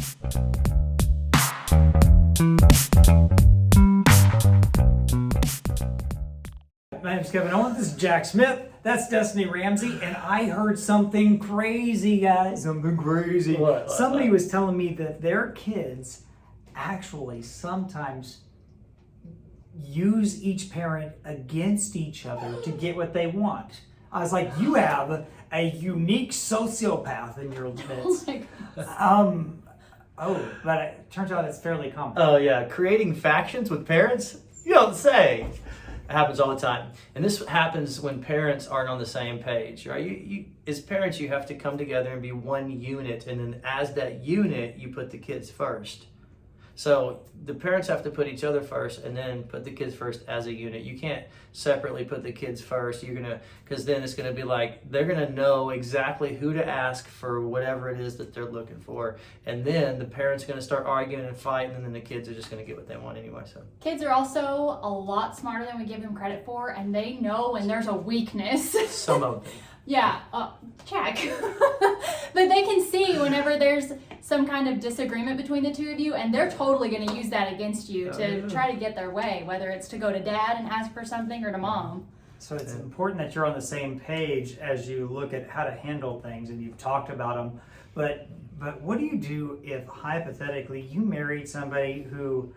My name's Kevon Owen. This is Jack Smith. That's Destini Ramsey, and I heard something crazy, guys. Something crazy. What? Somebody was telling me that their kids actually sometimes use each parent against each other to get what they want. I was like, you have a unique sociopath in your midst. But it turns out it's fairly common. Oh yeah, creating factions with parents? You don't say. It happens all the time. And this happens when parents aren't on the same page, right? You as parents, you have to come together and be one unit, and then as that unit, you put the kids first. So the parents have to put each other first and then put the kids first as a unit. You can't separately put the kids first. Because then it's gonna be like, they're gonna know exactly who to ask for whatever it is that they're looking for. And then the parents are gonna start arguing and fighting, and then the kids are just gonna get what they want anyway. So kids are also a lot smarter than we give them credit for, and they know when there's a weakness. some of them. Yeah, check. But they can see whenever there's some kind of disagreement between the two of you, and they're totally going to use that against you to try to get their way, whether it's to go to dad and ask for something or to mom. So it's important that you're on the same page as you look at how to handle things, and you've talked about them. But what do you do if hypothetically you married somebody who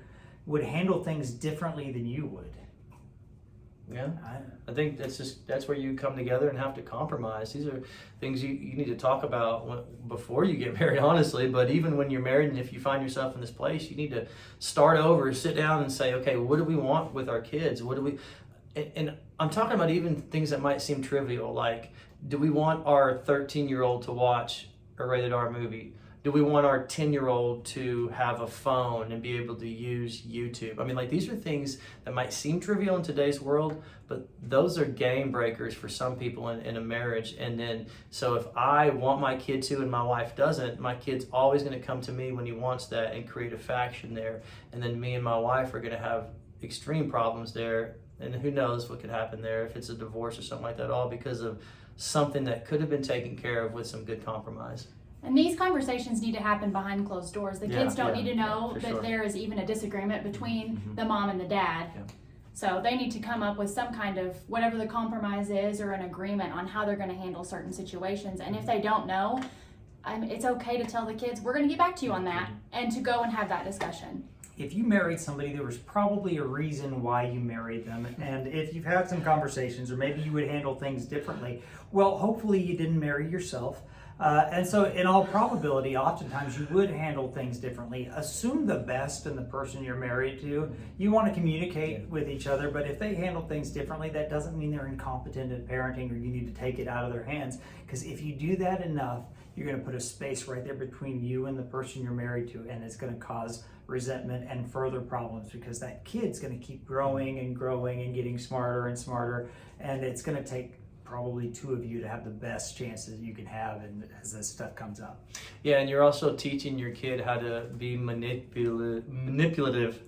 would handle things differently than you would? Yeah, I think that's where you come together and have to compromise. These are things you need to talk about before you get married, honestly. But even when you're married, and if you find yourself in this place, you need to start over, sit down and say, okay, what do we want with our kids? What do we, and I'm talking about even things that might seem trivial, like, do we want our 13-year-old to watch a rated R movie? Do we want our 10-year-old to have a phone and be able to use YouTube? I mean, like, these are things that might seem trivial in today's world, but those are game breakers for some people in a marriage. And then, so if I want my kid to and my wife doesn't, my kid's always going to come to me when he wants that and create a faction there. And then me and my wife are going to have extreme problems there. And who knows what could happen there if it's a divorce or something like that, all because of something that could have been taken care of with some good compromise. And these conversations need to happen behind closed doors. The kids don't need to know that there is even a disagreement between the mom and the dad. Yeah. So they need to come up with some kind of, whatever the compromise is, or an agreement on how they're going to handle certain situations. And if they don't know, it's okay to tell the kids, we're going to get back to you on that, and to go and have that discussion. If you married somebody, there was probably a reason why you married them. And if you've had some conversations, or maybe you would handle things differently, well, hopefully you didn't marry yourself. And so in all probability, oftentimes you would handle things differently. Assume the best in the person you're married to. You want to communicate with each other, but if they handle things differently, that doesn't mean they're incompetent at parenting, or you need to take it out of their hands. Because if you do that enough, you're going to put a space right there between you and the person you're married to, and it's going to cause resentment and further problems, because that kid's going to keep growing and growing and getting smarter and smarter, and it's going to take probably two of you to have the best chances you can have, and as this stuff comes up. Yeah, and you're also teaching your kid how to be manipulative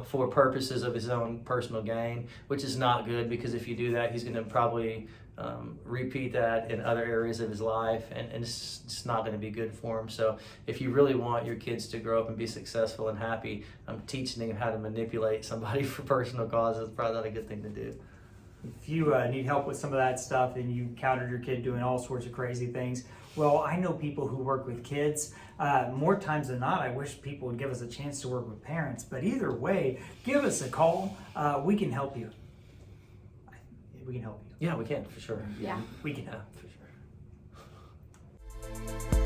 for purposes of his own personal gain, which is not good, because if you do that, he's going to probably repeat that in other areas of his life, and it's not going to be good for him. So if you really want your kids to grow up and be successful and happy, teaching them how to manipulate somebody for personal causes is probably not a good thing to do. If you need help with some of that stuff, and you encountered your kid doing all sorts of crazy things, well, I know people who work with kids. More times than not, I wish people would give us a chance to work with parents. But either way, give us a call. We can help you. We can help you. Yeah, we can, for sure. Yeah. We can. Yeah, for sure.